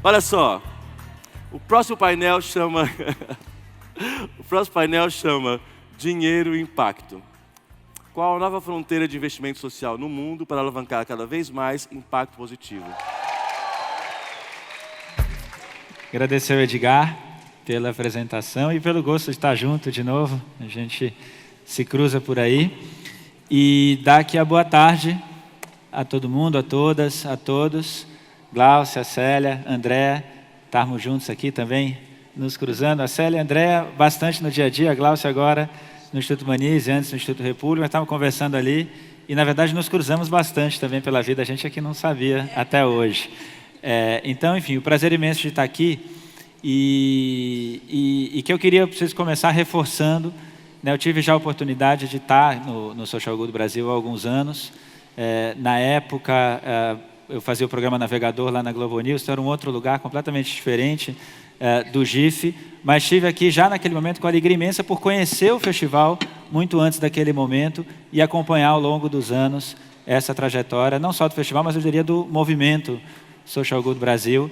Olha só, o próximo painel chama Dinheiro e Impacto. Qual a nova fronteira de investimento social no mundo para alavancar cada vez mais impacto positivo? Agradecer ao Edgar pela apresentação e pelo gosto de estar junto de novo. A gente se cruza por aí. E dar aqui a boa tarde a todo mundo, a todas, a todos. Gláucia, Célia, André, estarmos juntos aqui também, nos cruzando. A Célia e a André, bastante no dia a dia. A Gláucia agora no Instituto Manise, antes no Instituto República. Nós estávamos conversando ali e, na verdade, nos cruzamos bastante também pela vida. A gente aqui não sabia até hoje. Então, enfim, o prazer imenso de estar aqui e que eu queria para vocês começar reforçando, né, eu tive já a oportunidade de estar no Social Good Brasil há alguns anos. Na época, eu fazia o programa Navegador lá na Globo News, então era um outro lugar completamente diferente do GIF, mas estive aqui já naquele momento com alegria imensa por conhecer o festival muito antes daquele momento e acompanhar ao longo dos anos essa trajetória, não só do festival, mas eu diria do movimento Social Good Brasil,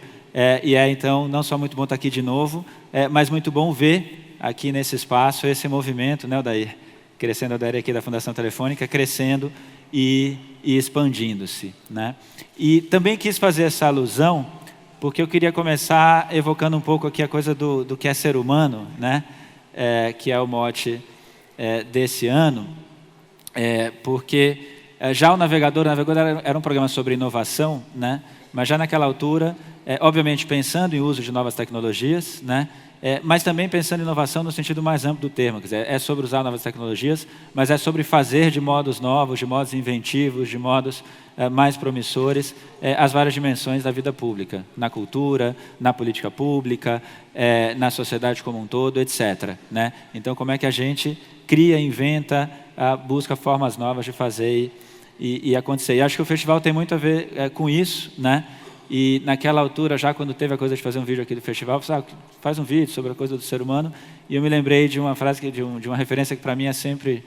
então não só muito bom estar aqui de novo, mas muito bom ver aqui nesse espaço esse movimento, né, Odair? Crescendo, Odair aqui da Fundação Telefônica, crescendo e expandindo-se, né? E também quis fazer essa alusão, porque eu queria começar evocando um pouco aqui a coisa do que é ser humano, né? Que é o mote desse ano, porque já o Navegador era um programa sobre inovação, né? Mas já naquela altura, obviamente pensando em uso de novas tecnologias, né? Mas também pensando em inovação no sentido mais amplo do termo, quer dizer, é sobre usar novas tecnologias, mas é sobre fazer de modos novos, de modos inventivos, de modos mais promissores, as várias dimensões da vida pública, na cultura, na política pública, na sociedade como um todo, etc., né? Então, como é que a gente cria, inventa, busca formas novas de fazer e acontecer. E acho que o festival tem muito a ver com isso, né? E naquela altura, já quando teve a coisa de fazer um vídeo aqui do festival, eu falei, faz um vídeo sobre a coisa do ser humano. E eu me lembrei de uma frase, de uma referência que para mim é sempre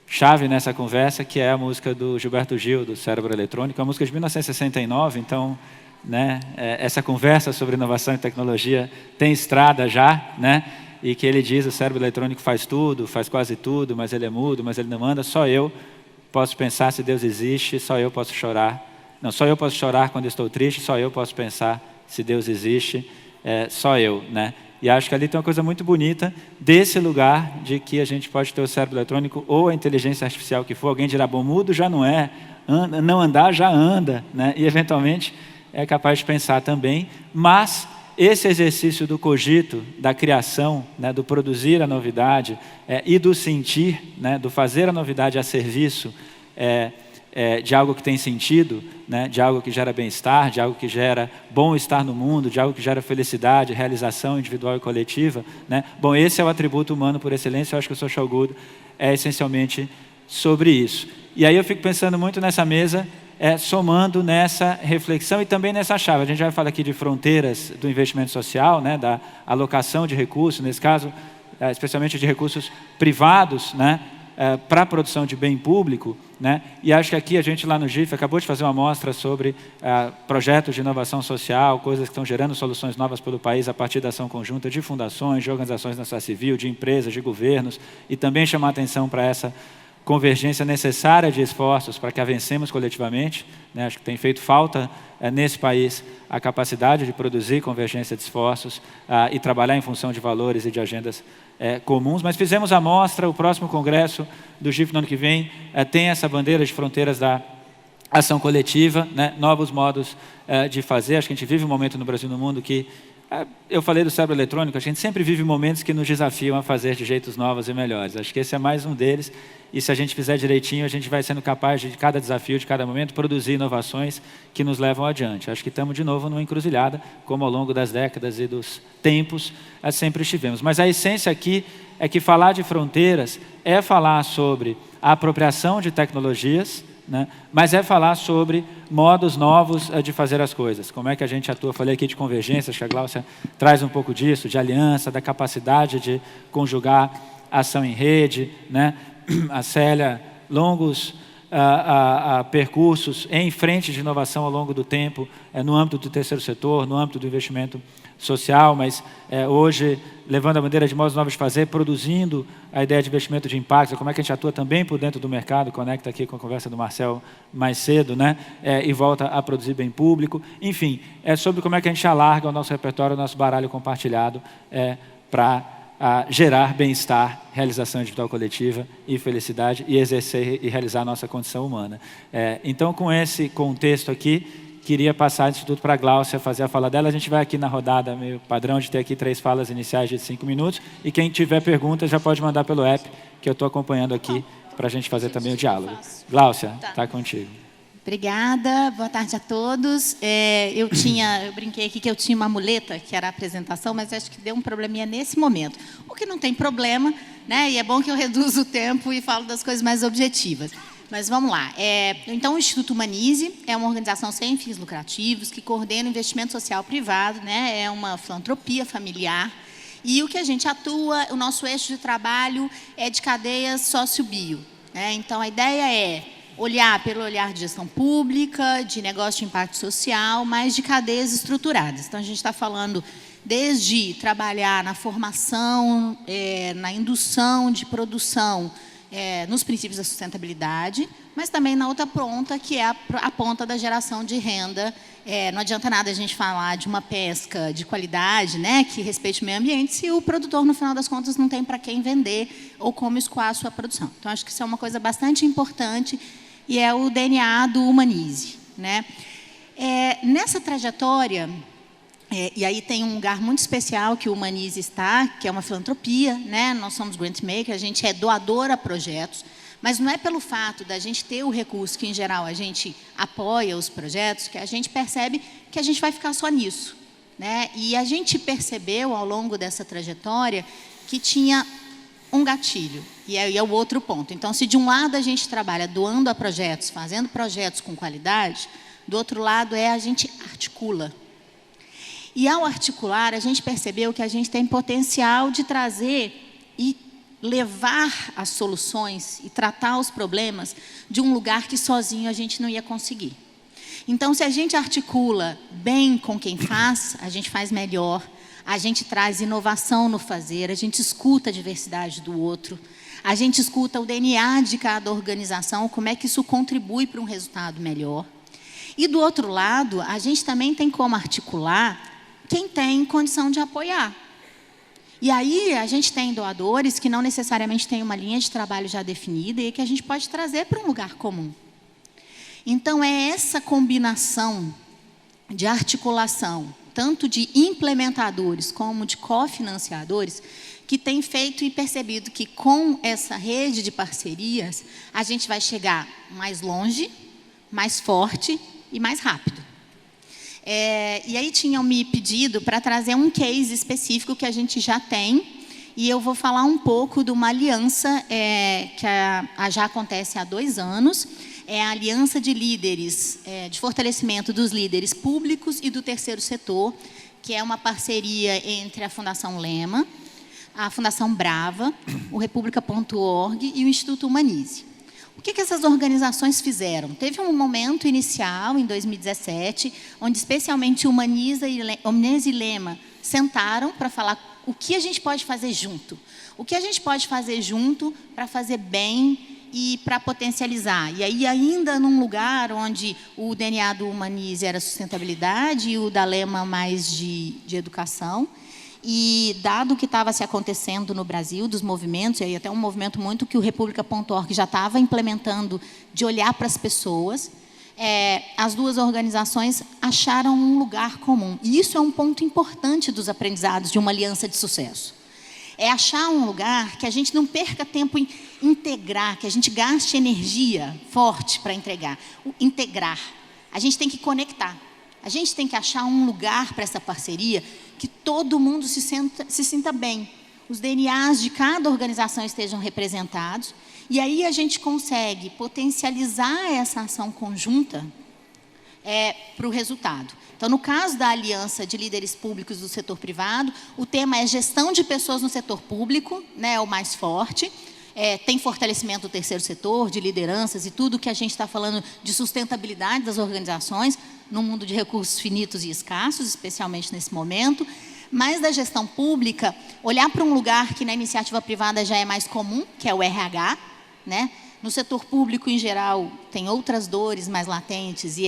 chave nessa conversa, que é a música do Gilberto Gil, do Cérebro Eletrônico, uma música de 1969, então, né, essa conversa sobre inovação e tecnologia tem estrada já, né? E que ele diz, o cérebro eletrônico faz tudo, faz quase tudo, mas ele é mudo, mas ele não manda, só eu posso pensar se Deus existe, só eu posso chorar. Não, só eu posso chorar quando estou triste, só eu posso pensar se Deus existe, só eu, né? E acho que ali tem uma coisa muito bonita desse lugar de que a gente pode ter o cérebro eletrônico ou a inteligência artificial que for. Alguém dirá, bom, mudo já não é, não andar já anda, né? E eventualmente é capaz de pensar também, mas esse exercício do cogito, da criação, né, do produzir a novidade e do sentir, né, do fazer a novidade a serviço de algo que tem sentido, né, de algo que gera bem-estar, de algo que gera bom-estar no mundo, de algo que gera felicidade, realização individual e coletiva, né? Bom, esse é o atributo humano por excelência. Eu acho que o Social Good é essencialmente sobre isso. E aí eu fico pensando muito nessa mesa, somando nessa reflexão e também nessa chave. A gente já fala aqui de fronteiras do investimento social, né, da alocação de recursos, nesse caso, especialmente de recursos privados, né, para a produção de bem público, né? E acho que aqui a gente lá no GIF acabou de fazer uma mostra sobre projetos de inovação social, coisas que estão gerando soluções novas pelo país a partir da ação conjunta de fundações, de organizações da sociedade civil, de empresas, de governos, e também chamar atenção para essa convergência necessária de esforços para que avancemos coletivamente, né? Acho que tem feito falta nesse país a capacidade de produzir convergência de esforços e trabalhar em função de valores e de agendas comuns, mas fizemos a mostra. O próximo congresso do GIF no ano que vem tem essa bandeira de fronteiras da ação coletiva, né? Novos modos de fazer. Acho que a gente vive um momento no Brasil e no mundo que, eu falei do cérebro eletrônico, a gente sempre vive momentos que nos desafiam a fazer de jeitos novos e melhores. Acho que esse é mais um deles, e se a gente fizer direitinho, a gente vai sendo capaz de cada desafio, de cada momento, produzir inovações que nos levam adiante. Acho que estamos de novo numa encruzilhada, como ao longo das décadas e dos tempos sempre estivemos. Mas a essência aqui é que falar de fronteiras é falar sobre a apropriação de tecnologias, né? Mas é falar sobre modos novos de fazer as coisas. Como é que a gente atua? Falei aqui de convergência, acho que a Gláucia traz um pouco disso, de aliança, da capacidade de conjugar ação em rede, né? A Célia, longos a percursos em frente de inovação ao longo do tempo, no âmbito do terceiro setor, no âmbito do investimento social, mas hoje levando a bandeira de modos novos de fazer, produzindo a ideia de investimento de impacto, como é que a gente atua também por dentro do mercado, conecta aqui com a conversa do Marcel mais cedo, né? E volta a produzir bem público. Enfim, é sobre como é que a gente alarga o nosso repertório, o nosso baralho compartilhado para gerar bem-estar, realização individual coletiva e felicidade e exercer e realizar a nossa condição humana. Então, com esse contexto aqui, queria passar isso tudo para a Gláucia fazer a fala dela. A gente vai aqui na rodada meio padrão de ter aqui 3 falas iniciais de 5 minutos. E quem tiver perguntas já pode mandar pelo app, que eu estou acompanhando aqui para a gente fazer também o diálogo. Gláucia, está contigo. Obrigada, boa tarde a todos. Eu brinquei aqui que eu tinha uma muleta, que era a apresentação, mas acho que deu um probleminha nesse momento. O que não tem problema, né? E é bom que eu reduzo o tempo e falo das coisas mais objetivas. Mas vamos lá. Então, o Instituto Humanize é uma organização sem fins lucrativos que coordena o investimento social privado, né? É uma filantropia familiar. E o que a gente atua, o nosso eixo de trabalho é de cadeias sócio-bio, né? Então, a ideia é olhar pelo olhar de gestão pública, de negócio de impacto social, mas de cadeias estruturadas. Então, a gente está falando desde trabalhar na formação, na indução de produção, nos princípios da sustentabilidade, mas também na outra ponta, que é a ponta da geração de renda. Não adianta nada a gente falar de uma pesca de qualidade, né, que respeite o meio ambiente, se o produtor, no final das contas, não tem para quem vender ou como escoar a sua produção. Então, acho que isso é uma coisa bastante importante e é o DNA do Humanize, né? Nessa trajetória, e aí tem um lugar muito especial que o Humanize está, que é uma filantropia, né? Nós somos grant maker, a gente é doador a projetos, mas não é pelo fato da gente ter o recurso, que em geral a gente apoia os projetos, que a gente percebe que a gente vai ficar só nisso, né? E a gente percebeu ao longo dessa trajetória que tinha um gatilho, e aí é o outro ponto. Então, se de um lado a gente trabalha doando a projetos, fazendo projetos com qualidade, do outro lado a gente articula. E, ao articular, a gente percebeu que a gente tem potencial de trazer e levar as soluções e tratar os problemas de um lugar que sozinho a gente não ia conseguir. Então, se a gente articula bem com quem faz, a gente faz melhor, a gente traz inovação no fazer, a gente escuta a diversidade do outro, a gente escuta o DNA de cada organização, como é que isso contribui para um resultado melhor. E, do outro lado, a gente também tem como articular quem tem condição de apoiar. E aí a gente tem doadores que não necessariamente têm uma linha de trabalho já definida e que a gente pode trazer para um lugar comum. Então, é essa combinação de articulação, tanto de implementadores como de cofinanciadores, que tem feito e percebido que com essa rede de parcerias, a gente vai chegar mais longe, mais forte e mais rápido. E aí tinham me pedido para trazer um case específico que a gente já tem, e eu vou falar um pouco de uma aliança que já acontece há 2 anos, é a Aliança de Líderes, de fortalecimento dos líderes públicos e do terceiro setor, que é uma parceria entre a Fundação Lema, a Fundação Brava, o República.org e o Instituto Humanize. O que essas organizações fizeram? Teve um momento inicial, em 2017, onde especialmente Humanize e Lema sentaram para falar o que a gente pode fazer junto. O que a gente pode fazer junto para fazer bem e para potencializar. E aí, ainda num lugar onde o DNA do Humanize era sustentabilidade e o da Lema mais de educação. E, dado o que estava se acontecendo no Brasil, dos movimentos, e aí até um movimento muito que o República.org já estava implementando, de olhar para as pessoas, as duas organizações acharam um lugar comum. E isso é um ponto importante dos aprendizados de uma aliança de sucesso. É achar um lugar que a gente não perca tempo em integrar, que a gente gaste energia forte para integrar. A gente tem que conectar. A gente tem que achar um lugar para essa parceria que todo mundo se sinta bem. Os DNAs de cada organização estejam representados. E aí a gente consegue potencializar essa ação conjunta para o resultado. Então, no caso da Aliança de Líderes Públicos do Setor Privado, o tema é gestão de pessoas no setor público, né, o mais forte. tem fortalecimento do terceiro setor, de lideranças e tudo que a gente está falando de sustentabilidade das organizações num mundo de recursos finitos e escassos, especialmente nesse momento. Mas da gestão pública, olhar para um lugar que na iniciativa privada já é mais comum, que é o RH, né? No setor público, em geral, tem outras dores mais latentes, e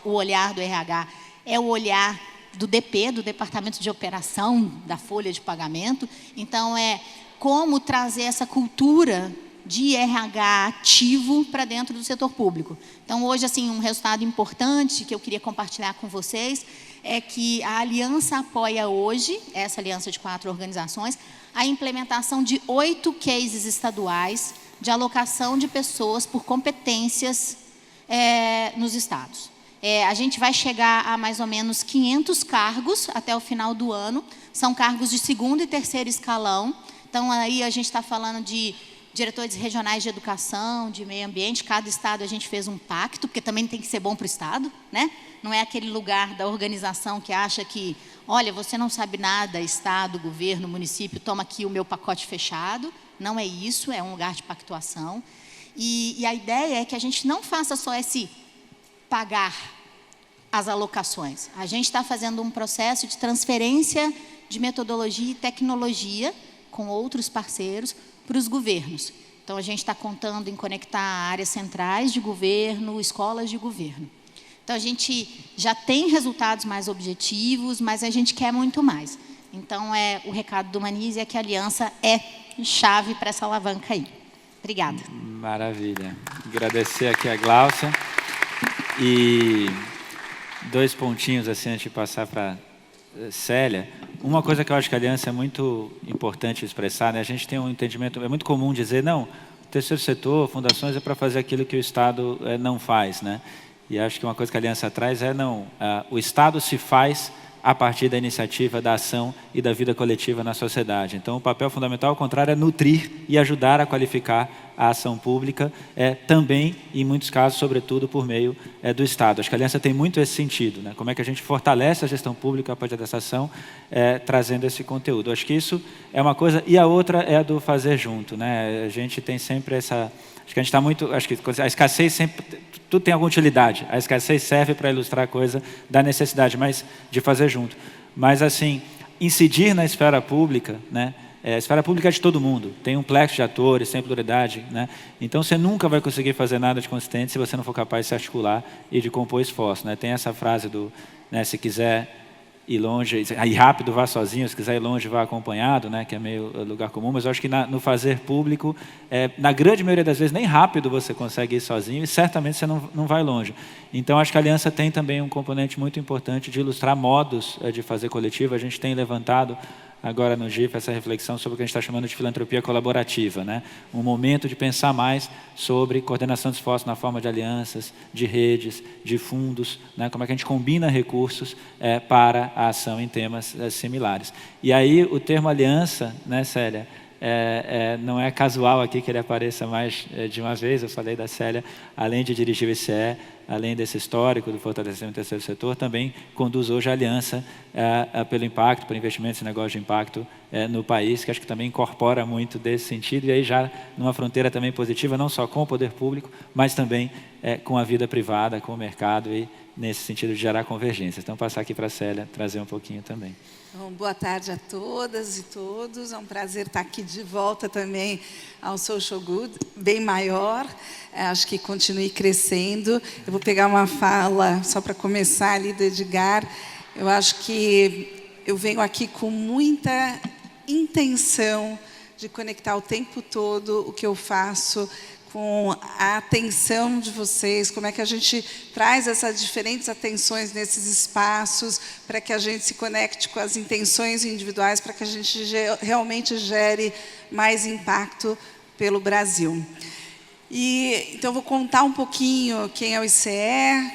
o olhar do RH é o olhar do DP, do Departamento de Operação, da folha de pagamento. Então, é como trazer essa cultura de RH ativo para dentro do setor público. Então, hoje, assim, um resultado importante que eu queria compartilhar com vocês é que a Aliança apoia hoje, essa aliança de 4 organizações, a implementação de 8 cases estaduais de alocação de pessoas por competências nos estados. A gente vai chegar a mais ou menos 500 cargos até o final do ano. São cargos de 2º e 3º escalão. Então, aí a gente está falando de diretores regionais de educação, de meio ambiente. Cada estado a gente fez um pacto, porque também tem que ser bom para o estado, né? Não é aquele lugar da organização que acha que, olha, você não sabe nada, estado, governo, município, toma aqui o meu pacote fechado. Não é isso, é um lugar de pactuação. E a ideia é que a gente não faça só esse pagar as alocações. A gente está fazendo um processo de transferência de metodologia e tecnologia com outros parceiros para os governos. Então, a gente está contando em conectar áreas centrais de governo, escolas de governo. Então, a gente já tem resultados mais objetivos, mas a gente quer muito mais. Então, o recado do Manise é que a aliança é chave para essa alavanca aí. Obrigada. Maravilha. Agradecer aqui a Gláucia. E 2 pontinhos assim antes de passar para Célia. Uma coisa que eu acho que a aliança é muito importante expressar, né? A gente tem um entendimento, é muito comum dizer, não, o terceiro setor, fundações é para fazer aquilo que o Estado não faz, né? E acho que uma coisa que a aliança traz o Estado se faz a partir da iniciativa, da ação e da vida coletiva na sociedade. Então, o papel fundamental, ao contrário, é nutrir e ajudar a qualificar a ação pública, também, em muitos casos, sobretudo, por meio do Estado. Acho que a aliança tem muito esse sentido, né? Como é que a gente fortalece a gestão pública a partir dessa ação, trazendo esse conteúdo. Acho que isso é uma coisa, e a outra é a do fazer junto, né? A gente tem sempre essa... Acho que a gente está muito... Acho que a escassez sempre... Tudo tem alguma utilidade. A escassez serve para ilustrar a coisa da necessidade, mas de fazer junto. Mas, assim, incidir na esfera pública, né? A esfera pública é de todo mundo. Tem um plexo de atores, tem pluralidade, né? Então, você nunca vai conseguir fazer nada de consistente se você não for capaz de se articular e de compor esforço, né? Tem essa frase do... Né, se quiser ir longe, ir rápido, vá sozinho, se quiser ir longe, vá acompanhado, né, que é meio lugar comum, mas eu acho que no fazer público, na grande maioria das vezes, nem rápido você consegue ir sozinho e certamente você não vai longe. Então, acho que a aliança tem também um componente muito importante de ilustrar modos de fazer coletivo. A gente tem levantado agora no GIF essa reflexão sobre o que a gente está chamando de filantropia colaborativa, né? Um momento de pensar mais sobre coordenação de esforços na forma de alianças, de redes, de fundos, né? Como é que a gente combina recursos para a ação em temas similares. E aí o termo aliança, né, Célia, não é casual aqui que ele apareça mais de uma vez. Eu falei da Célia, além de dirigir o ICE, além desse histórico do fortalecimento do terceiro setor, também conduz hoje a aliança pelo impacto, por investimentos em negócio de impacto no país, que acho que também incorpora muito desse sentido, e aí já numa fronteira também positiva, não só com o poder público, mas também com a vida privada, com o mercado, e nesse sentido de gerar convergência. Então, passar aqui para a Célia, trazer um pouquinho também. Bom, boa tarde a todas e todos. É um prazer estar aqui de volta também ao Social Good, bem maior. Acho que continue crescendo. Eu vou pegar uma fala, só para começar ali, do Edgar. Eu acho que eu venho aqui com muita intenção de conectar o tempo todo o que eu faço com a atenção de vocês, como é que a gente traz essas diferentes atenções nesses espaços, para que a gente se conecte com as intenções individuais, para que a gente realmente gere mais impacto pelo Brasil. Então, eu vou contar um pouquinho quem é o ICE,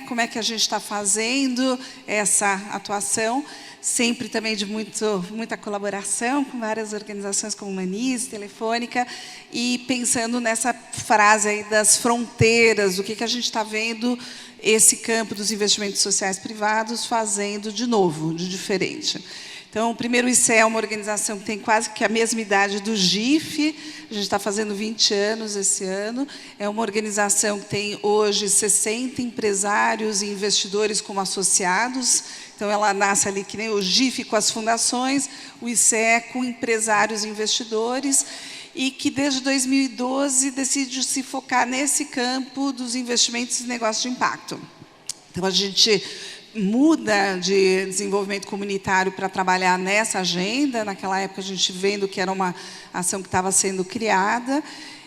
como é que a gente está fazendo essa atuação, sempre também de muita colaboração com várias organizações como Manise, Telefônica, e pensando nessa frase aí das fronteiras, o que a gente está vendo esse campo dos investimentos sociais privados fazendo de novo, de diferente. Então, primeiro, o ICE é uma organização que tem quase que a mesma idade do GIF, a gente está fazendo 20 anos esse ano. É uma organização que tem hoje 60 empresários e investidores como associados. Então, ela nasce ali que nem o GIF com as fundações, o ICE com empresários e investidores, e que desde 2012 decide se focar nesse campo dos investimentos e negócios de impacto. Então, a gente muda de desenvolvimento comunitário para trabalhar nessa agenda. Naquela época, a gente vendo que era uma ação que estava sendo criada,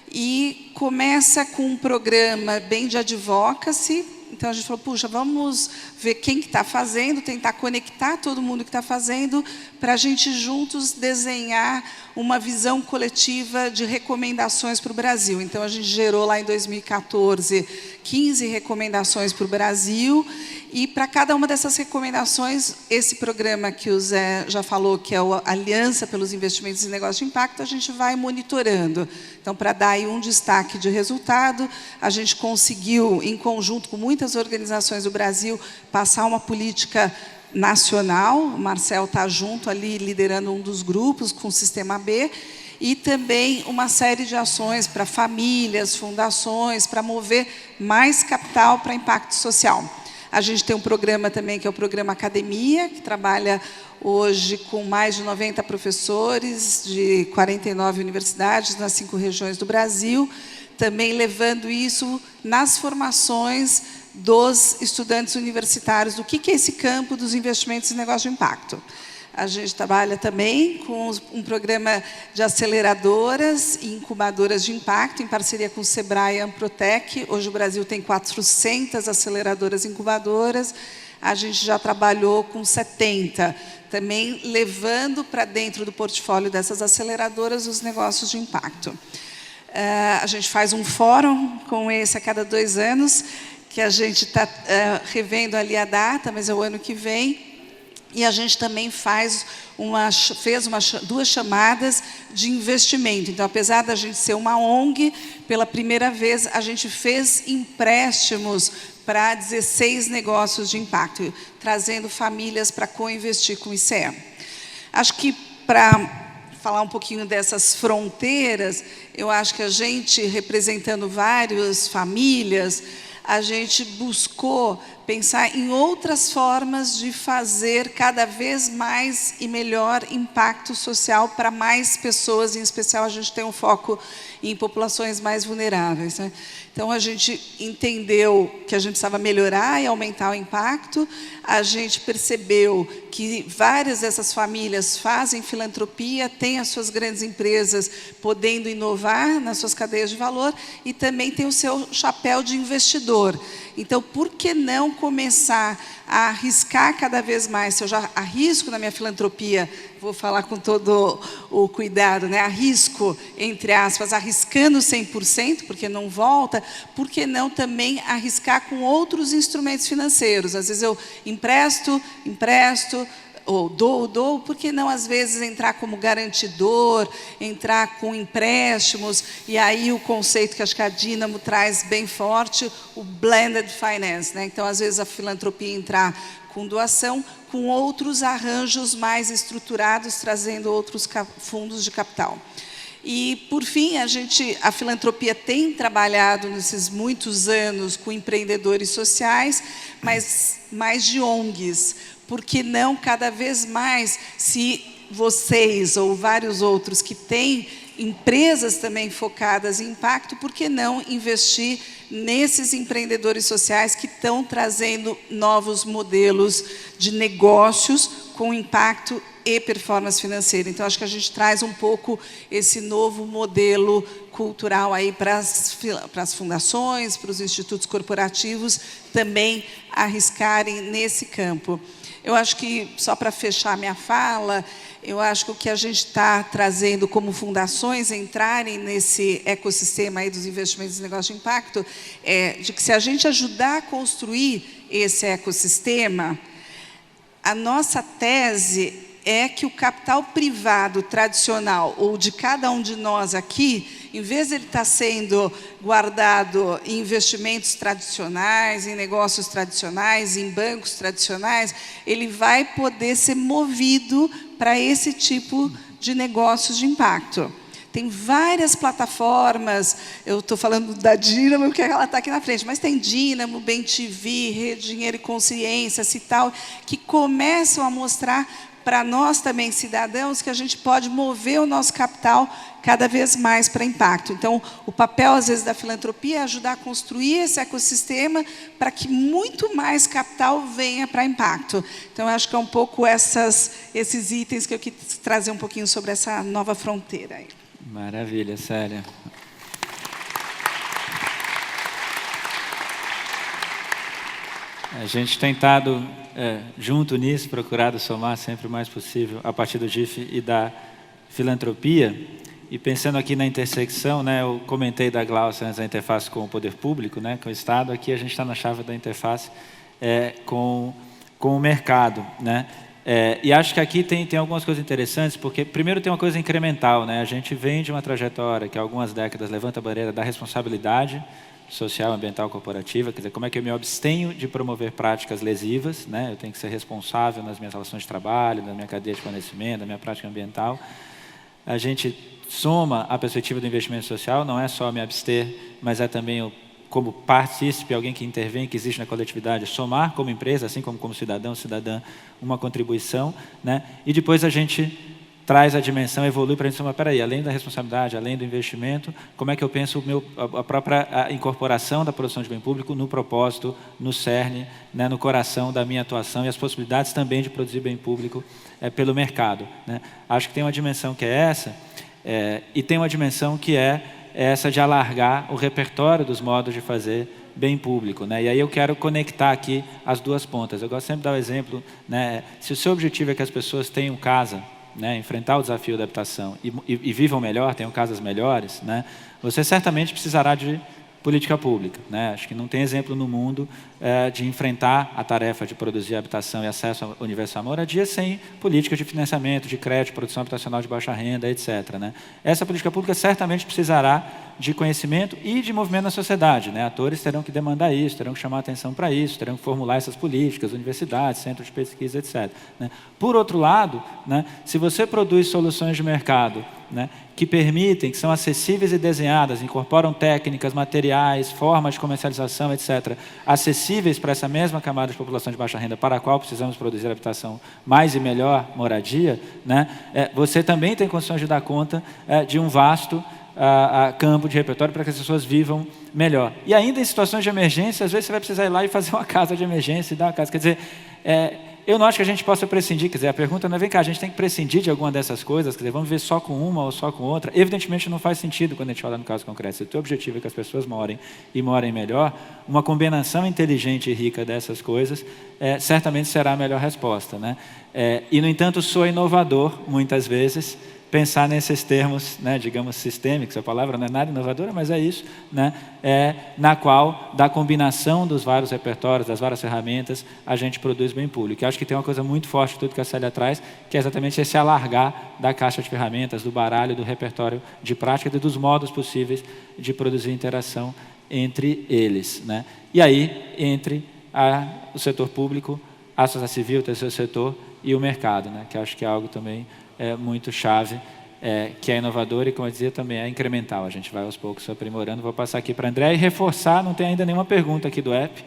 e começa com um programa bem de advocacy. Então, a gente falou, puxa, vamos ver quem que está fazendo, tentar conectar todo mundo que está fazendo, para a gente juntos desenhar uma visão coletiva de recomendações para o Brasil. Então, a gente gerou lá em 2014 15 recomendações para o Brasil, e para cada uma dessas recomendações, esse programa que o Zé já falou, que é a Aliança pelos Investimentos e Negócios de Impacto, a gente vai monitorando. Então, para dar aí um destaque de resultado, a gente conseguiu, em conjunto com muitas organizações do Brasil, passar uma política nacional. O Marcel está junto ali, liderando um dos grupos com o Sistema B, e também uma série de ações para famílias, fundações, para mover mais capital para impacto social. A gente tem um programa também, que é o Programa Academia, que trabalha hoje com mais de 90 professores de 49 universidades nas 5 regiões do Brasil, também levando isso nas formações dos estudantes universitários, do que é esse campo dos investimentos e negócios de impacto. A gente trabalha também com um programa de aceleradoras e incubadoras de impacto, em parceria com o Sebrae e a Amprotec. Hoje o Brasil tem 400 aceleradoras e incubadoras, a gente já trabalhou com 70, também levando para dentro do portfólio dessas aceleradoras os negócios de impacto. A gente faz um fórum com esse a cada 2 anos, que a gente está revendo ali a data, mas é o ano que vem. E a gente também fez 2 chamadas de investimento. Então, apesar da gente ser uma ONG, pela primeira vez a gente fez empréstimos para 16 negócios de impacto, trazendo famílias para co-investir com o ICE. Acho que, para falar um pouquinho dessas fronteiras, eu acho que a gente, representando várias famílias, a gente buscou pensar em outras formas de fazer cada vez mais e melhor impacto social para mais pessoas. Em especial, a gente tem um foco em populações mais vulneráveis, né? Então, a gente entendeu que a gente precisava melhorar e aumentar o impacto. A gente percebeu que várias dessas famílias fazem filantropia, têm as suas grandes empresas podendo inovar nas suas cadeias de valor, e também tem o seu chapéu de investidor. Então, por que não começar a arriscar cada vez mais? Se eu já arrisco na minha filantropia, vou falar com todo o cuidado, né? Arrisco, entre aspas, arriscando 100%, porque não volta, por que não também arriscar com outros instrumentos financeiros? Às vezes eu empresto, ou dou, por que não, às vezes, entrar como garantidor, entrar com empréstimos, e aí o conceito que acho que a Dínamo traz bem forte, o blended finance, né? Então, às vezes, a filantropia entrar com doação, com outros arranjos mais estruturados, trazendo outros fundos de capital. E, por fim, a filantropia tem trabalhado nesses muitos anos com empreendedores sociais, mas mais de ONGs. Por que não, cada vez mais, se vocês ou vários outros que têm empresas também focadas em impacto, por que não investir nesses empreendedores sociais que estão trazendo novos modelos de negócios com impacto e performance financeira? Então, acho que a gente traz um pouco esse novo modelo cultural aí para as fundações, para os institutos corporativos também arriscarem nesse campo. Eu acho que, só para fechar minha fala, eu acho que o que a gente está trazendo como fundações entrarem nesse ecossistema aí dos investimentos e negócios de impacto é de que, se a gente ajudar a construir esse ecossistema, a nossa tese é que o capital privado tradicional, ou de cada um de nós aqui, em vez de ele estar sendo guardado em investimentos tradicionais, em negócios tradicionais, em bancos tradicionais, ele vai poder ser movido para esse tipo de negócios de impacto. Tem várias plataformas, eu estou falando da Dínamo, porque ela está aqui na frente, mas tem Dínamo, BemTV, Rede Dinheiro e Consciência, Cital, que começam a mostrar para nós também, cidadãos, que a gente pode mover o nosso capital cada vez mais para impacto. Então, o papel, às vezes, da filantropia é ajudar a construir esse ecossistema para que muito mais capital venha para impacto. Então, eu acho que é um pouco esses itens que eu quis trazer um pouquinho sobre essa nova fronteira aí. Maravilha, Célia. A gente tem tentado, junto nisso, procurado somar sempre o mais possível a partir do GIF e da filantropia. E pensando aqui na intersecção, né, eu comentei da Glaucia antes da interface com o poder público, né, com o Estado. Aqui a gente está na chave da interface com o mercado, né? E acho que aqui tem algumas coisas interessantes, porque primeiro tem uma coisa incremental, né? A gente vem de uma trajetória que há algumas décadas levanta a bandeira da responsabilidade social, ambiental, corporativa, quer dizer, como é que eu me abstenho de promover práticas lesivas, né? Eu tenho que ser responsável nas minhas relações de trabalho, na minha cadeia de fornecimento, na minha prática ambiental. A gente soma a perspectiva do investimento social, não é só me abster, mas é também como partícipe, alguém que intervém, que existe na coletividade, somar como empresa, assim como cidadão, cidadã, uma contribuição, né? E depois a gente traz a dimensão, evolui para a gente somar, peraí, além da responsabilidade, além do investimento, como é que eu penso a própria incorporação da produção de bem público no propósito, no cerne, né, no coração da minha atuação e as possibilidades também de produzir bem público pelo mercado, né? Acho que tem uma dimensão que é essa, e tem uma dimensão que é essa de alargar o repertório dos modos de fazer bem público, né? E aí eu quero conectar aqui as duas pontas. Eu gosto sempre de dar o exemplo, né? Se o seu objetivo é que as pessoas tenham casa, né, enfrentar o desafio da habitação e vivam melhor, tenham casas melhores, né, você certamente precisará de política pública, né? Acho que não tem exemplo no mundo de enfrentar a tarefa de produzir habitação e acesso universal à moradia sem políticas de financiamento, de crédito, produção habitacional de baixa renda, etc., né? Essa política pública certamente precisará de conhecimento e de movimento na sociedade, né? Atores terão que demandar isso, terão que chamar atenção para isso, terão que formular essas políticas, universidades, centros de pesquisa, etc., né? Por outro lado, né, se você produz soluções de mercado, né, que permitem, que são acessíveis e desenhadas, incorporam técnicas, materiais, formas de comercialização, etc., acessíveis para essa mesma camada de população de baixa renda para a qual precisamos produzir habitação mais e melhor moradia, né, você também tem condições de dar conta de um vasto campo de repertório para que as pessoas vivam melhor. E ainda em situações de emergência, às vezes você vai precisar ir lá e fazer uma casa de emergência e dar uma casa. Quer dizer, eu não acho que a gente possa prescindir, quer dizer, a pergunta não é, vem cá, a gente tem que prescindir de alguma dessas coisas, quer dizer, vamos ver só com uma ou só com outra. Evidentemente não faz sentido quando a gente fala no caso concreto. Se o teu objetivo é que as pessoas morem e morem melhor, uma combinação inteligente e rica dessas coisas certamente será a melhor resposta, né? E, no entanto, sou inovador, muitas vezes, pensar nesses termos, né, digamos, sistêmicos, a palavra não é nada inovadora, mas é isso, né, na qual, da combinação dos vários repertórios, das várias ferramentas, a gente produz bem público. Eu acho que tem uma coisa muito forte de tudo que a Célia traz, que é exatamente esse alargar da caixa de ferramentas, do baralho, do repertório de prática e dos modos possíveis de produzir interação entre eles, né? E aí, entre o setor público, a sociedade civil, o terceiro setor e o mercado, né, que acho que é algo também muito chave, que é inovador e, como eu dizia, também é incremental. A gente vai aos poucos aprimorando. Vou passar aqui para a André e reforçar, não tem ainda nenhuma pergunta aqui do app,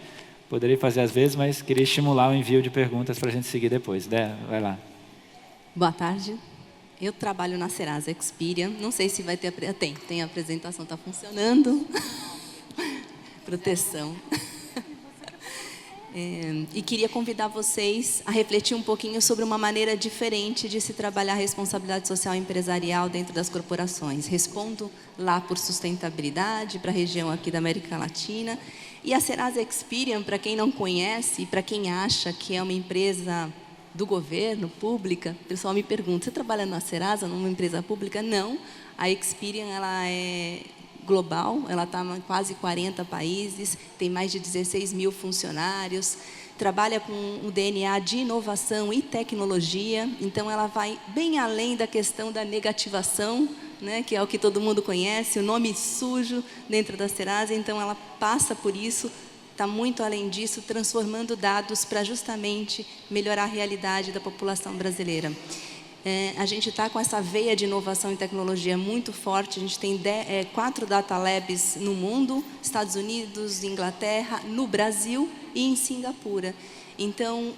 poderia fazer às vezes, mas queria estimular o envio de perguntas para a gente seguir depois. Vai lá. Boa tarde. Eu trabalho na Serasa Experian. Não sei se vai ter... Tem a apresentação, está funcionando. Proteção. E queria convidar vocês a refletir um pouquinho sobre uma maneira diferente de se trabalhar a responsabilidade social empresarial dentro das corporações. Respondo lá por sustentabilidade, para a região aqui da América Latina. E a Serasa Experian, para quem não conhece e para quem acha que é uma empresa do governo, pública, o pessoal me pergunta, você trabalha na Serasa, numa empresa pública? Não, a Experian ela é global, ela está em quase 40 países, tem mais de 16 mil funcionários, trabalha com o DNA de inovação e tecnologia, então ela vai bem além da questão da negativação, né, que é o que todo mundo conhece, o nome sujo dentro da Serasa, então ela passa por isso, está muito além disso, transformando dados para justamente melhorar a realidade da população brasileira. A gente está com essa veia de inovação e tecnologia muito forte. A gente tem 4 data labs no mundo, Estados Unidos, Inglaterra, no Brasil e em Singapura. Então,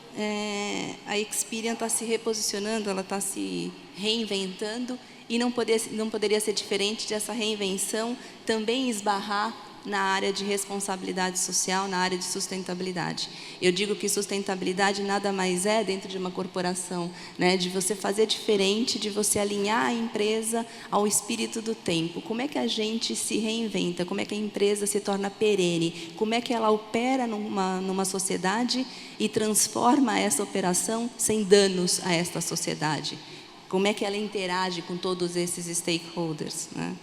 a Experian está se reposicionando, ela está se reinventando, e não poderia ser diferente dessa reinvenção também esbarrar na área de responsabilidade social, na área de sustentabilidade. Eu digo que sustentabilidade nada mais é, dentro de uma corporação, né, de você fazer diferente, de você alinhar a empresa ao espírito do tempo. Como é que a gente se reinventa? Como é que a empresa se torna perene? Como é que ela opera numa sociedade e transforma essa operação sem danos a esta sociedade? Como é que ela interage com todos esses stakeholders, né?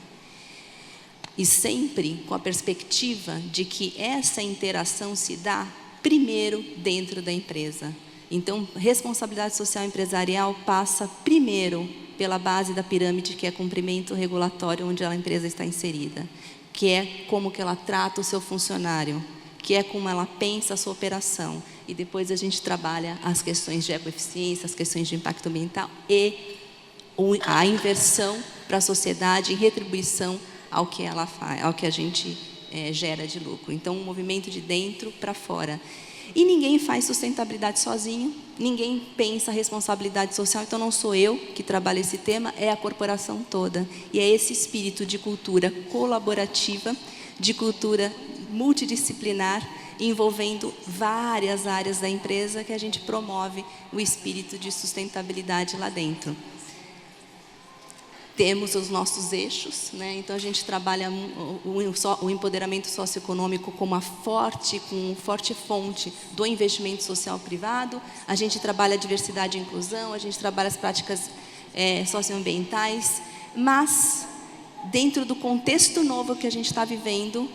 E sempre com a perspectiva de que essa interação se dá primeiro dentro da empresa. Então, responsabilidade social empresarial passa primeiro pela base da pirâmide, que é cumprimento regulatório, onde a empresa está inserida, que é como que ela trata o seu funcionário, que é como ela pensa a sua operação. E depois a gente trabalha as questões de ecoeficiência, as questões de impacto ambiental e a inversão para a sociedade em retribuição ao que ela faz, ao que a gente gera de lucro. Então, um movimento de dentro para fora. E ninguém faz sustentabilidade sozinho, ninguém pensa a responsabilidade social, então não sou eu que trabalho esse tema, é a corporação toda. E é esse espírito de cultura colaborativa, de cultura multidisciplinar, envolvendo várias áreas da empresa, que a gente promove o espírito de sustentabilidade lá dentro. Temos os nossos eixos, né? Então a gente trabalha o empoderamento socioeconômico como com forte fonte do investimento social privado. A gente trabalha a diversidade e inclusão, a gente trabalha as práticas socioambientais, mas dentro do contexto novo que a gente está vivendo,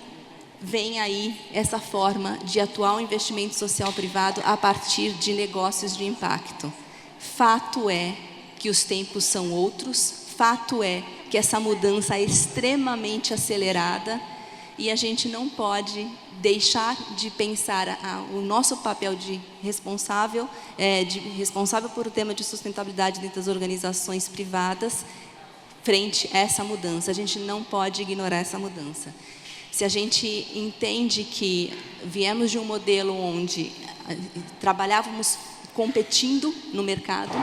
vem aí essa forma de atuar o investimento social privado a partir de negócios de impacto. Fato é que os tempos são outros. Fato é que essa mudança é extremamente acelerada e a gente não pode deixar de pensar o nosso papel de responsável por o tema de sustentabilidade dentro das organizações privadas frente a essa mudança. A gente não pode ignorar essa mudança. Se a gente entende que viemos de um modelo onde trabalhávamos competindo no mercado,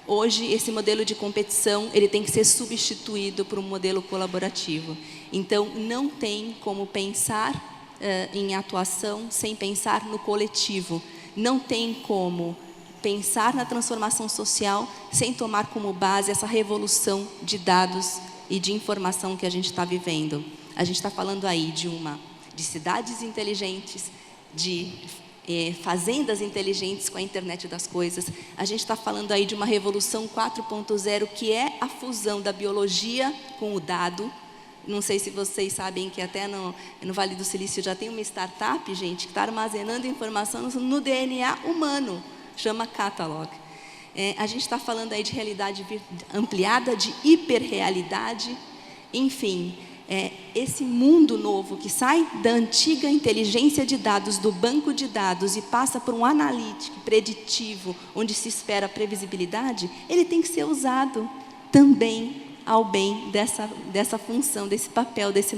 hoje, esse modelo de competição, ele tem que ser substituído por um modelo colaborativo. Então, não tem como pensar em atuação sem pensar no coletivo. Não tem como pensar na transformação social sem tomar como base essa revolução de dados e de informação que a gente está vivendo. A gente está falando aí de cidades inteligentes, de fazendas inteligentes com a internet das coisas. A gente está falando aí de uma revolução 4.0, que é a fusão da biologia com o dado. Não sei se vocês sabem que até no Vale do Silício já tem uma startup, gente, que está armazenando informação no DNA humano, chama Catalog. A gente está falando aí de realidade ampliada, de hiperrealidade, enfim. Esse mundo novo que sai da antiga inteligência de dados, do banco de dados, e passa por um analítico preditivo, onde se espera previsibilidade, ele tem que ser usado também ao bem dessa função, desse papel, desse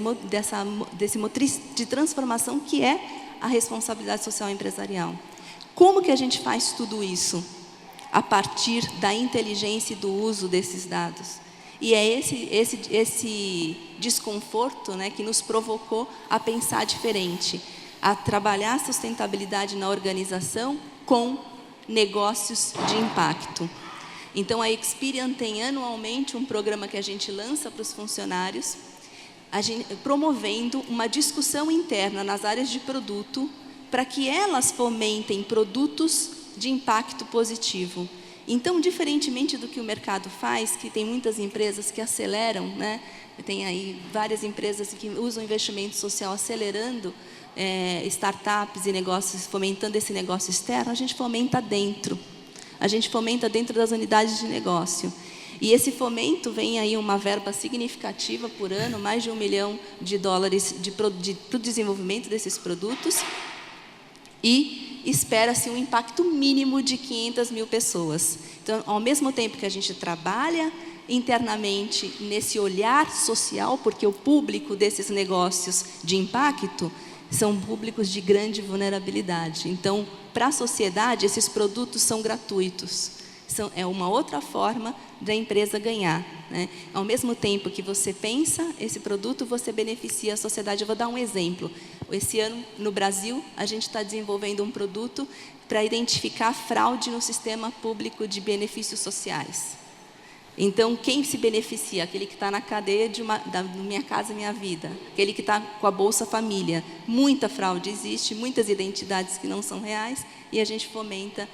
motriz de transformação que é a responsabilidade social empresarial. Como que a gente faz tudo isso? A partir da inteligência e do uso desses dados. E é esse desconforto, né, que nos provocou a pensar diferente, a trabalhar a sustentabilidade na organização com negócios de impacto. Então, a Experian tem anualmente um programa que a gente lança para os funcionários, promovendo uma discussão interna nas áreas de produto, para que elas fomentem produtos de impacto positivo. Então, diferentemente do que o mercado faz, que tem muitas empresas que aceleram, né? Tem aí várias empresas que usam investimento social acelerando startups e negócios, fomentando esse negócio externo, a gente fomenta dentro. A gente fomenta dentro das unidades de negócio. E esse fomento vem aí uma verba significativa por ano, mais de $1 milhão para o desenvolvimento desses produtos. E espera-se um impacto mínimo de 500 mil pessoas. Então, ao mesmo tempo que a gente trabalha internamente nesse olhar social, porque o público desses negócios de impacto são públicos de grande vulnerabilidade. Então, para a sociedade, esses produtos são gratuitos. É uma outra forma da empresa ganhar, né? Ao mesmo tempo que você pensa esse produto, você beneficia a sociedade. Eu vou dar um exemplo. Esse ano, no Brasil, a gente está desenvolvendo um produto para identificar fraude no sistema público de benefícios sociais. Então, quem se beneficia? Aquele que está na cadeia da Minha Casa Minha Vida, aquele que está com a Bolsa Família. Muita fraude existe, muitas identidades que não são reais, e a gente fomenta,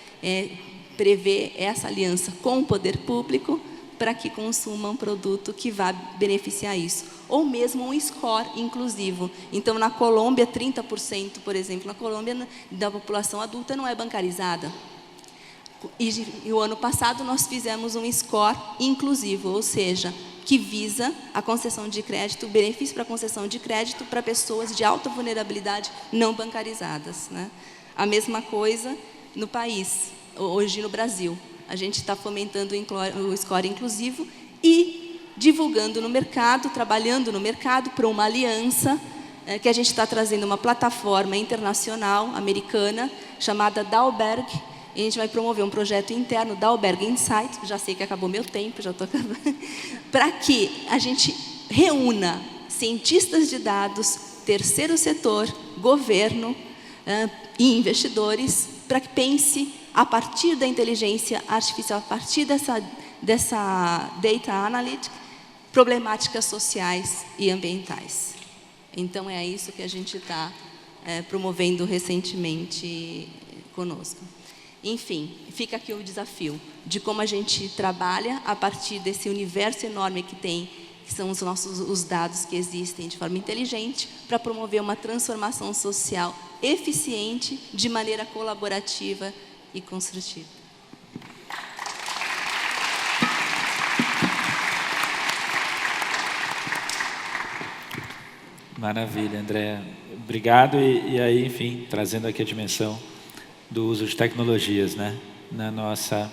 prevê essa aliança com o poder público para que consuma um produto que vá beneficiar isso. Ou mesmo um score inclusivo. Então, na Colômbia, 30%, por exemplo, na Colômbia, da população adulta não é bancarizada. E o ano passado nós fizemos um score inclusivo, ou seja, que visa a concessão de crédito, o benefício para a concessão de crédito para pessoas de alta vulnerabilidade não bancarizadas, né? A mesma coisa no país, hoje no Brasil. A gente está fomentando o score inclusivo e divulgando no mercado, trabalhando no mercado para uma aliança, que a gente está trazendo uma plataforma internacional, americana, chamada Dalberg. E a gente vai promover um projeto interno da Alberg Insight, já sei que acabou meu tempo, já estou acabando, para que a gente reúna cientistas de dados, terceiro setor, governo e investidores, para que pense a partir da inteligência artificial, a partir dessa data analytics, problemáticas sociais e ambientais. Então, é isso que a gente está promovendo recentemente conosco. Enfim, fica aqui o desafio de como a gente trabalha a partir desse universo enorme que são os dados que existem de forma inteligente, para promover uma transformação social eficiente, de maneira colaborativa e construtiva. Maravilha, Andréa. Obrigado. E aí, enfim, trazendo aqui a dimensão do uso de tecnologias, né, na nossa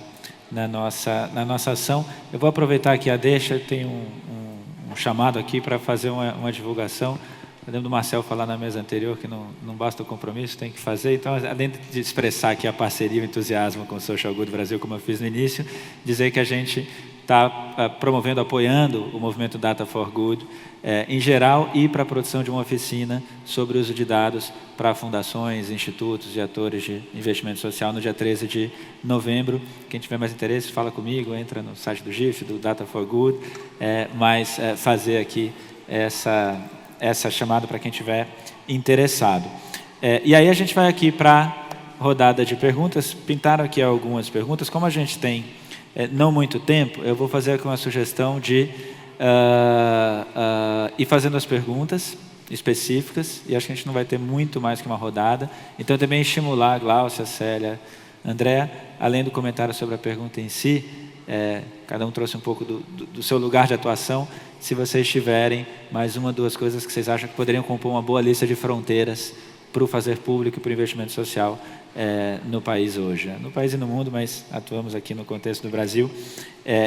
ação. Eu vou aproveitar aqui a deixa, tem um chamado aqui para fazer uma divulgação. Eu lembro do Marcel falar na mesa anterior que não basta o compromisso, tem que fazer. Então, além de expressar aqui a parceria e o entusiasmo com o Social Good Brasil, como eu fiz no início, dizer que a gente está promovendo, apoiando o movimento Data for Good, em geral, e para a produção de uma oficina sobre o uso de dados para fundações, institutos e atores de investimento social no dia 13 de novembro. Quem tiver mais interesse, fala comigo, entra no site do GIF, do Data for Good, mas fazer aqui essa chamada para quem tiver interessado. E aí a gente vai aqui para a rodada de perguntas. Pintaram aqui algumas perguntas. Como a gente tem não muito tempo, eu vou fazer aqui uma sugestão de ir fazendo as perguntas específicas, e acho que a gente não vai ter muito mais que uma rodada. Então, também estimular a Glaucia, a Célia, a Andréa, além do comentário sobre a pergunta em si, cada um trouxe um pouco do seu lugar de atuação. Se vocês tiverem mais uma, duas coisas que vocês acham que poderiam compor uma boa lista de fronteiras para o fazer público e para o investimento social no país hoje. No país e no mundo, mas atuamos aqui no contexto do Brasil.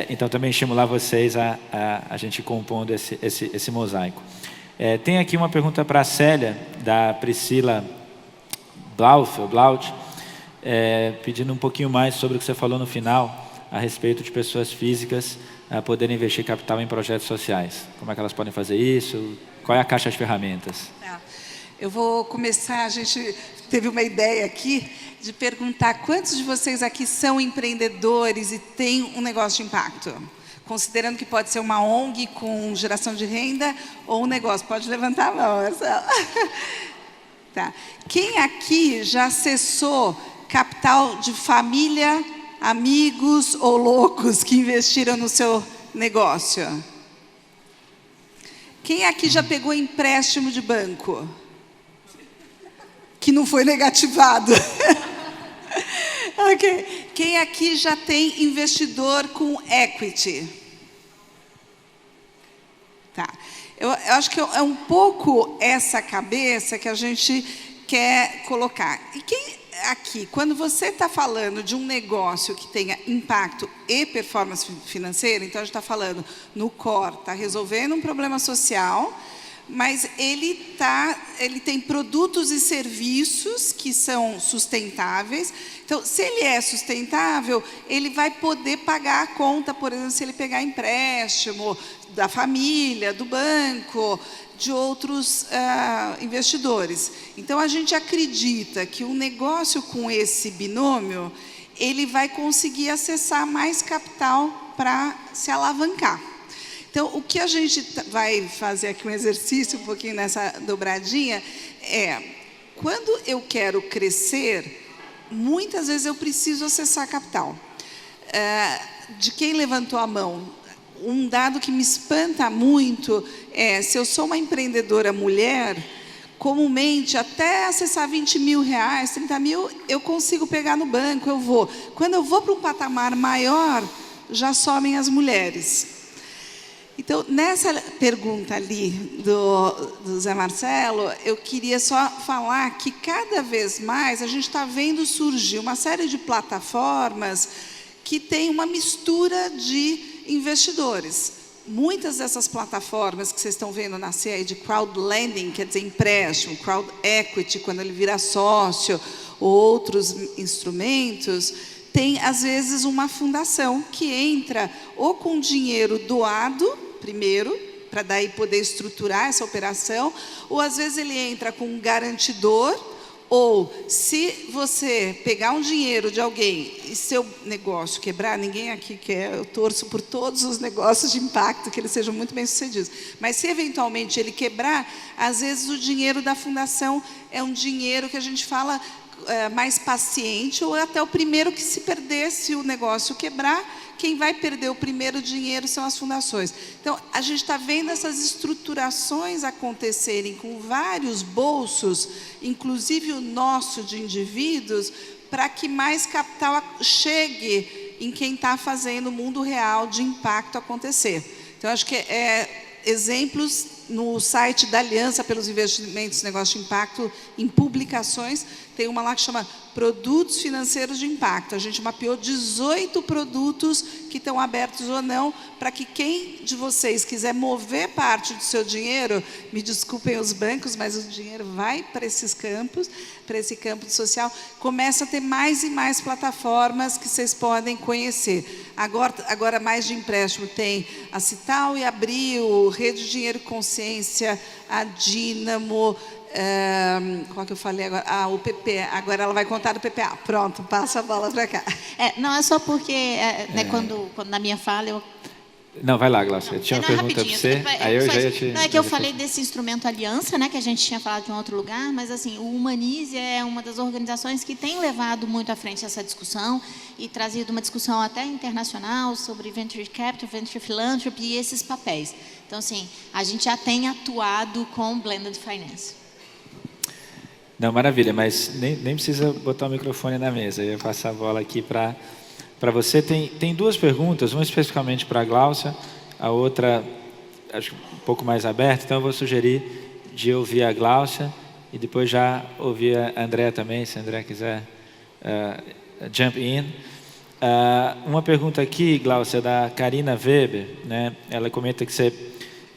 Então, também estimular vocês a gente compondo esse mosaico. Tem aqui uma pergunta para a Célia, da Priscila Blaut, pedindo um pouquinho mais sobre o que você falou no final, a respeito de pessoas físicas poderem investir capital em projetos sociais. Como é que elas podem fazer isso? Qual é a caixa de ferramentas? Eu vou começar, a gente teve uma ideia aqui de perguntar quantos de vocês aqui são empreendedores e têm um negócio de impacto? Considerando que pode ser uma ONG com geração de renda ou um negócio. Pode levantar a mão, Marcelo. Tá. Quem aqui já acessou capital de família, amigos ou loucos que investiram no seu negócio? Quem aqui já pegou empréstimo de banco? Que não foi negativado. Ok. Quem aqui já tem investidor com equity? Tá. Eu acho que é um pouco essa cabeça que a gente quer colocar. E quem aqui, quando você está falando de um negócio que tenha impacto e performance financeira, então a gente está falando no core, está resolvendo um problema social, mas ele tem produtos e serviços que são sustentáveis. Então, se ele é sustentável, ele vai poder pagar a conta, por exemplo, se ele pegar empréstimo da família, do banco, de outros investidores. Então, a gente acredita que um negócio com esse binômio, ele vai conseguir acessar mais capital para se alavancar. Então, o que a gente vai fazer aqui, um exercício um pouquinho nessa dobradinha, é, quando eu quero crescer, muitas vezes eu preciso acessar capital. De quem levantou a mão? Um dado que me espanta muito é, se eu sou uma empreendedora mulher, comumente, até acessar 20 mil reais, 30 mil, eu consigo pegar no banco, eu vou. Quando eu vou para um patamar maior, já somem as mulheres. Então, nessa pergunta ali do Zé Marcelo, eu queria só falar que cada vez mais a gente está vendo surgir uma série de plataformas que tem uma mistura de investidores. Muitas dessas plataformas que vocês estão vendo nascer aí de crowdlending, quer dizer, empréstimo, crowd equity, quando ele vira sócio, ou outros instrumentos, tem, às vezes, uma fundação que entra ou com dinheiro doado, primeiro, para daí poder estruturar essa operação, ou, às vezes, ele entra com um garantidor, ou, se você pegar um dinheiro de alguém e seu negócio quebrar, ninguém aqui quer, eu torço por todos os negócios de impacto, que eles sejam muito bem sucedidos, mas se, eventualmente, ele quebrar, às vezes, o dinheiro da fundação é um dinheiro que a gente fala mais paciente, ou até o primeiro que se perder, se o negócio quebrar, quem vai perder o primeiro dinheiro são as fundações. Então, a gente está vendo essas estruturações acontecerem com vários bolsos, inclusive o nosso de indivíduos, para que mais capital chegue em quem está fazendo o mundo real de impacto acontecer. Então, acho que exemplos no site da Aliança pelos Investimentos e Negócios de Impacto, em publicações, tem uma lá que chama Produtos Financeiros de Impacto. A gente mapeou 18 produtos que estão abertos ou não, para que quem de vocês quiser mover parte do seu dinheiro, me desculpem os bancos, mas o dinheiro vai para esses campos, para esse campo social, começa a ter mais e mais plataformas que vocês podem conhecer. Agora mais de empréstimo, tem a Cital e Abril, Rede Dinheiro e Consciência, a Dínamo, qual que eu falei agora? O PP. Agora ela vai contar do PPA. Pronto, passa a bola para cá. Não, é só porque, quando na minha fala, eu... Não, vai lá, Glaucia. Tinha uma pergunta para você, aí eu já ia te... Não, é que eu falei desse instrumento Aliança, né, que a gente tinha falado de um outro lugar, mas assim, o Humanize é uma das organizações que tem levado muito à frente essa discussão e trazido uma discussão até internacional sobre Venture Capital, Venture Philanthropy e esses papéis. Então, assim, a gente já tem atuado com Blended Finance. Não, maravilha, mas nem precisa botar o microfone na mesa. Eu ia passar a bola aqui para você. Tem duas perguntas, uma especificamente para a Glaucia, a outra, acho um pouco mais aberta, então eu vou sugerir de ouvir a Glaucia e depois já ouvir a André também, se a André quiser jump in. Uma pergunta aqui, Glaucia, da Karina Weber, né? Ela comenta que você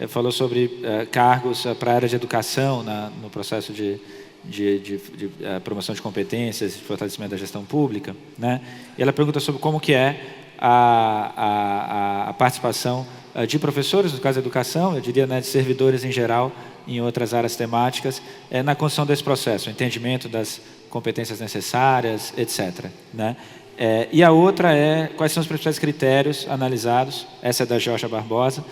falou sobre cargos para a área de educação no processo de promoção de competências, de fortalecimento da gestão pública, né? E ela pergunta sobre como que é a participação de professores, no caso da educação, eu diria, né, de servidores em geral, em outras áreas temáticas, na construção desse processo, o entendimento das competências necessárias, etc., né? E a outra é quais são os principais critérios analisados, essa é da Georgia Barbosa,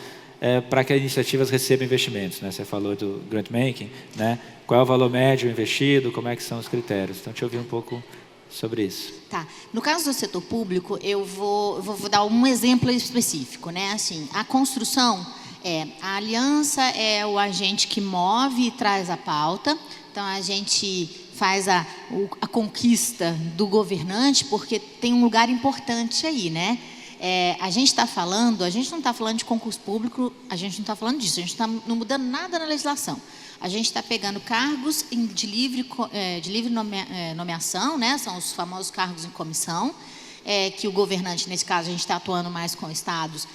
para que as iniciativas recebam investimentos, né? Você falou do grant making, né? Qual é o valor médio investido, como é que são os critérios? Então, deixa eu ouvir um pouco sobre isso. Tá. No caso do setor público, eu vou dar um exemplo específico, né? Assim, a construção, a aliança é o agente que move e traz a pauta. Então, a gente faz a conquista do governante, porque tem um lugar importante aí, né? A gente não está falando de concurso público, a gente não está falando disso, a gente não está mudando nada na legislação. A gente está pegando cargos de livre nomeação, né? São os famosos cargos em comissão, que o governante, nesse caso, a gente está atuando mais com estados,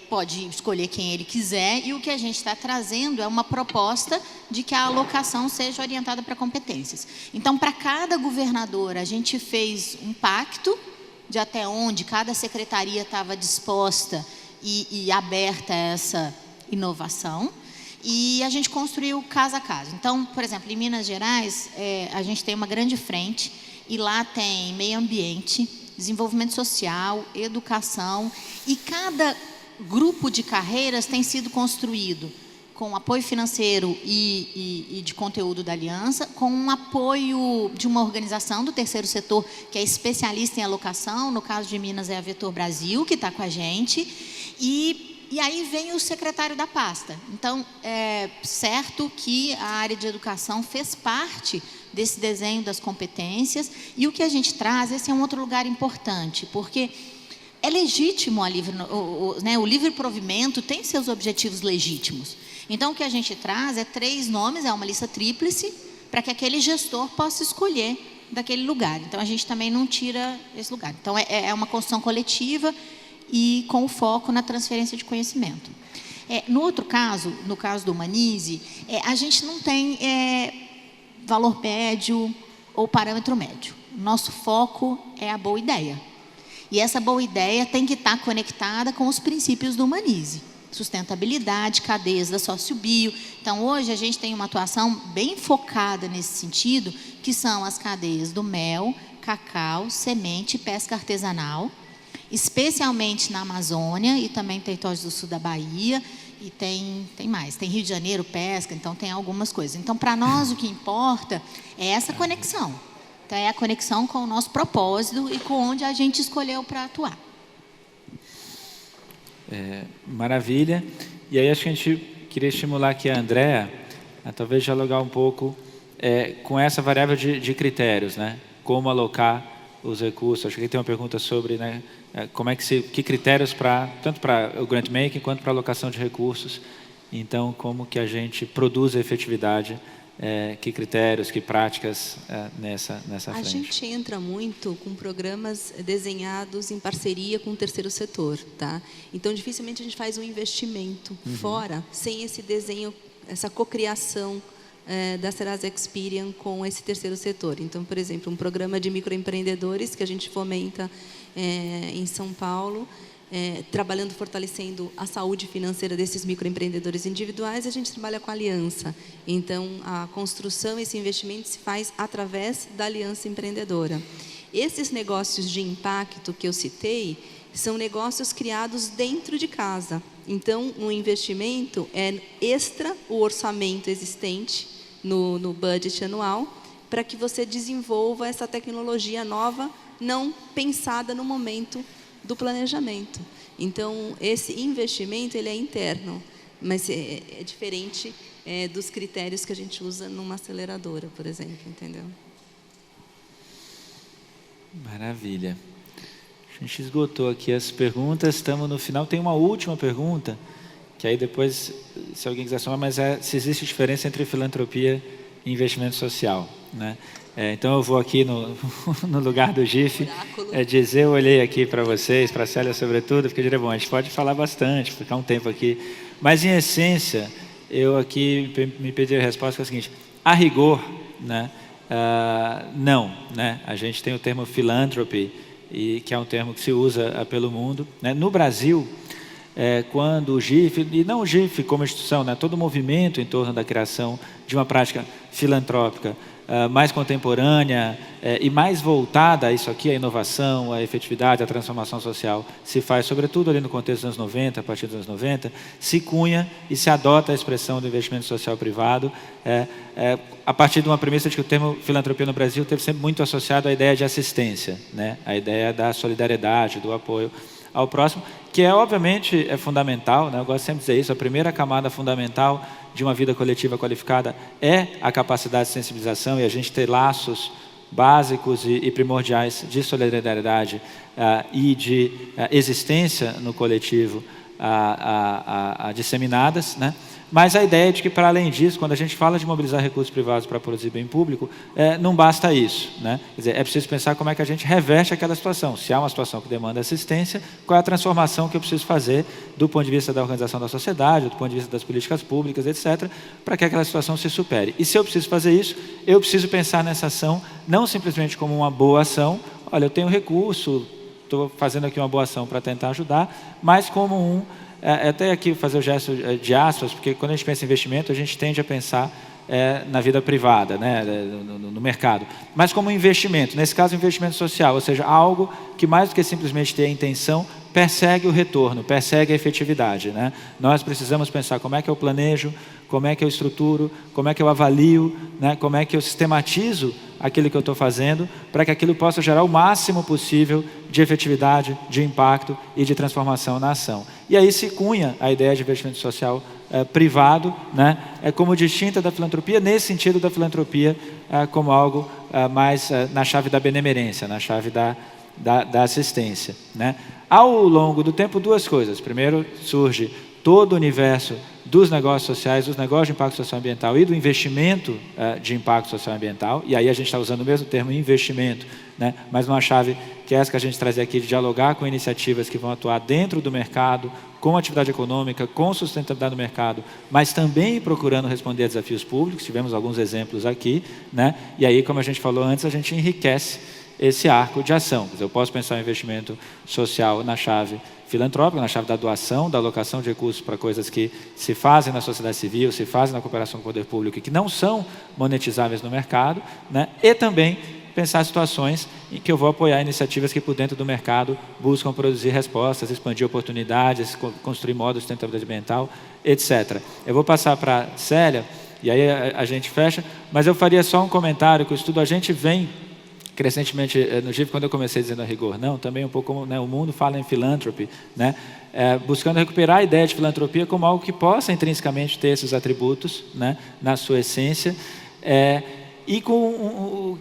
pode escolher quem ele quiser, e o que a gente está trazendo é uma proposta de que a alocação seja orientada para competências. Então, para cada governador, a gente fez um pacto de até onde cada secretaria estava disposta e aberta a essa inovação, e a gente construiu casa a casa. Então, por exemplo, em Minas Gerais, a gente tem uma grande frente, e lá tem meio ambiente, desenvolvimento social, educação, e cada grupo de carreiras tem sido construído com apoio financeiro e de conteúdo da Aliança, com um apoio de uma organização do terceiro setor, que é especialista em alocação, no caso de Minas é a Vetor Brasil, que está com a gente, e aí vem o secretário da pasta. Então, é certo que a área de educação fez parte desse desenho das competências, e o que a gente traz, esse é um outro lugar importante, porque é legítimo o livre provimento tem seus objetivos legítimos. Então, o que a gente traz é 3 nomes, é uma lista tríplice, para que aquele gestor possa escolher daquele lugar. Então, a gente também não tira esse lugar. Então, é uma construção coletiva e com foco na transferência de conhecimento. No outro caso, no caso do Humanize, a gente não tem valor médio ou parâmetro médio. Nosso foco é a boa ideia. E essa boa ideia tem que estar conectada com os princípios do Humanize. Sustentabilidade, cadeias da sociobio. Então, hoje a gente tem uma atuação bem focada nesse sentido, que são as cadeias do mel, cacau, semente e pesca artesanal, especialmente na Amazônia e também em territórios do sul da Bahia, e tem mais, tem Rio de Janeiro, pesca, então tem algumas coisas. Então, para nós, o que importa é essa conexão. Então, é a conexão com o nosso propósito e com onde a gente escolheu para atuar. Maravilha. E aí, acho que a gente queria estimular aqui a Andréa a talvez dialogar um pouco com essa variável de critérios, né? Como alocar os recursos. Acho que aqui tem uma pergunta sobre, né, que critérios tanto para o grant making quanto para a alocação de recursos. Então, como que a gente produz a efetividade, que critérios, que práticas nessa frente? A gente entra muito com programas desenhados em parceria com o terceiro setor, tá? Então, dificilmente a gente faz um investimento fora, sem esse desenho, essa cocriação da Serasa Experian com esse terceiro setor. Então, por exemplo, um programa de microempreendedores que a gente fomenta em São Paulo, trabalhando, fortalecendo a saúde financeira desses microempreendedores individuais, a gente trabalha com a aliança. Então, a construção, esse investimento se faz através da aliança empreendedora. Esses negócios de impacto que eu citei são negócios criados dentro de casa. Então, um investimento é extra o orçamento existente no budget anual, para que você desenvolva essa tecnologia nova, não pensada no momento do planejamento. Então, esse investimento ele é interno, mas é diferente dos critérios que a gente usa numa aceleradora, por exemplo, entendeu? Maravilha. A gente esgotou aqui as perguntas, estamos no final. Tem uma última pergunta, que aí depois, se alguém quiser somar, mas se existe diferença entre filantropia e investimento social, né? Então, eu vou aqui no lugar do GIF dizer, eu olhei aqui para vocês, para a Célia sobretudo, porque eu diria, bom, a gente pode falar bastante, ficar um tempo aqui, mas em essência, eu aqui me pedi a resposta que é a seguinte: a rigor, né, não, né? A gente tem o termo philanthropy, que é um termo que se usa pelo mundo, né? No Brasil, quando o GIF, e não o GIF como instituição, né, todo o movimento em torno da criação de uma prática filantrópica mais contemporânea e mais voltada a isso aqui, a inovação, a efetividade, a transformação social, se faz sobretudo ali no contexto dos anos 90, a partir dos anos 90, se cunha e se adota a expressão do investimento social privado, a partir de uma premissa de que o termo filantropia no Brasil teve sempre muito associado à ideia de assistência, né, a ideia da solidariedade, do apoio ao próximo, que obviamente é fundamental, né? Eu gosto sempre de dizer isso, a primeira camada fundamental de uma vida coletiva qualificada é a capacidade de sensibilização e a gente ter laços básicos e primordiais de solidariedade e de existência no coletivo disseminadas, né? Mas a ideia é de que, para além disso, quando a gente fala de mobilizar recursos privados para produzir bem público, não basta isso, né? Quer dizer, é preciso pensar como é que a gente reverte aquela situação. Se há uma situação que demanda assistência, qual é a transformação que eu preciso fazer do ponto de vista da organização da sociedade, do ponto de vista das políticas públicas, etc., para que aquela situação se supere. E se eu preciso fazer isso, eu preciso pensar nessa ação não simplesmente como uma boa ação, olha, eu tenho recurso, estou fazendo aqui uma boa ação para tentar ajudar, mas como até aqui fazer o gesto de aspas, porque quando a gente pensa em investimento, a gente tende a pensar na vida privada, né, no mercado, mas como investimento, nesse caso investimento social, ou seja, algo que mais do que simplesmente ter a intenção, persegue o retorno, persegue a efetividade, né? Nós precisamos pensar como é que eu planejo, como é que eu estruturo, como é que eu avalio, né? Como é que eu sistematizo aquilo que eu estou fazendo, para que aquilo possa gerar o máximo possível de efetividade, de impacto e de transformação na ação. E aí se cunha a ideia de investimento social privado, né? Como distinta da filantropia, nesse sentido da filantropia como algo mais na chave da benemerência, na chave da assistência, né? Ao longo do tempo, duas coisas. Primeiro, surge todo o universo dos negócios sociais, dos negócios de impacto social ambiental e do investimento de impacto social ambiental, e aí a gente está usando o mesmo termo, investimento, né? Mas uma chave que é essa que a gente traz aqui, de dialogar com iniciativas que vão atuar dentro do mercado, com atividade econômica, com sustentabilidade do mercado, mas também procurando responder a desafios públicos. Tivemos alguns exemplos aqui, né? E aí, como a gente falou antes, a gente enriquece esse arco de ação. Quer dizer, eu posso pensar em investimento social na chave filantrópica, na chave da doação, da alocação de recursos para coisas que se fazem na sociedade civil, se fazem na cooperação com o poder público e que não são monetizáveis no mercado, né? E também pensar situações em que eu vou apoiar iniciativas que por dentro do mercado buscam produzir respostas, expandir oportunidades, construir modos de sustentabilidade ambiental, etc. Eu vou passar para a Célia, e aí a gente fecha, mas eu faria só um comentário que o estudo a gente vem crescentemente no GIF, quando eu comecei dizendo a rigor, não, também um pouco, né, o mundo fala em philanthropy, né, buscando recuperar a ideia de filantropia como algo que possa intrinsecamente ter esses atributos, né, na sua essência, e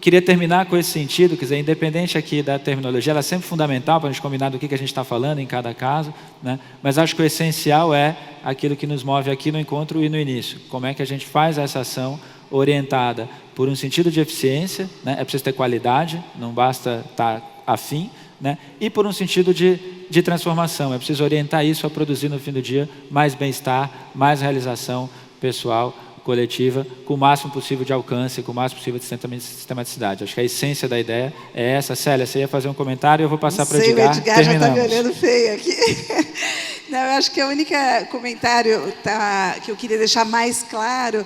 queria terminar com esse sentido, quer dizer, independente aqui da terminologia, ela é sempre fundamental para a gente combinar do que a gente está falando em cada caso, né, mas acho que o essencial é aquilo que nos move aqui no encontro e no início, como é que a gente faz essa ação orientada por um sentido de eficiência, né? É preciso ter qualidade, não basta estar afim, né? E por um sentido de transformação, é preciso orientar isso a produzir no fim do dia mais bem-estar, mais realização pessoal, coletiva, com o máximo possível de alcance, com o máximo possível de sistematicidade. Acho que a essência da ideia é essa. Célia, você ia fazer um comentário e eu vou passar para o Edgar. O Edgar já está me olhando feio aqui. Não, eu acho que o único comentário que eu queria deixar mais claro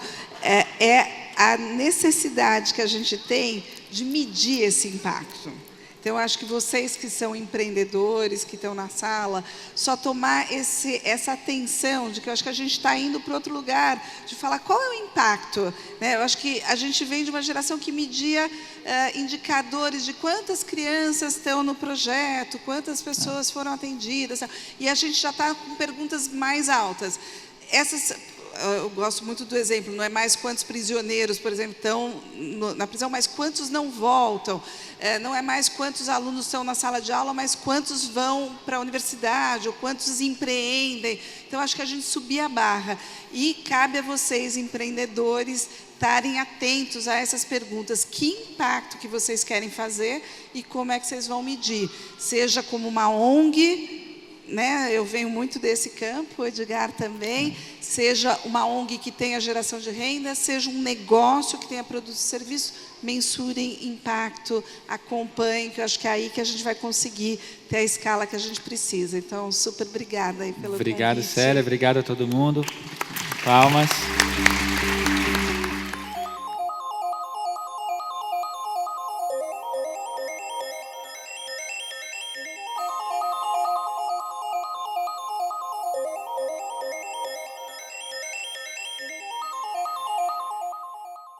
é a necessidade que a gente tem de medir esse impacto. Então, eu acho que vocês que são empreendedores, que estão na sala, só tomar essa atenção de que eu acho que a gente está indo para outro lugar, de falar qual é o impacto, né? Eu acho que a gente vem de uma geração que media indicadores de quantas crianças estão no projeto, quantas pessoas foram atendidas, e a gente já está com perguntas mais altas. Eu gosto muito do exemplo, não é mais quantos prisioneiros, por exemplo, estão na prisão, mas quantos não voltam. Não é mais quantos alunos estão na sala de aula, mas quantos vão para a universidade, ou quantos empreendem. Então, acho que a gente subir a barra. E cabe a vocês, empreendedores, estarem atentos a essas perguntas. Que impacto que vocês querem fazer e como é que vocês vão medir? Seja como uma ONG, né? Eu venho muito desse campo, o Edgar também, seja uma ONG que tenha geração de renda, seja um negócio que tenha produtos e serviços, mensurem impacto, acompanhem, que eu acho que é aí que a gente vai conseguir ter a escala que a gente precisa. Então, super obrigada aí pelo convite. Obrigado, Célia, obrigado a todo mundo. Palmas.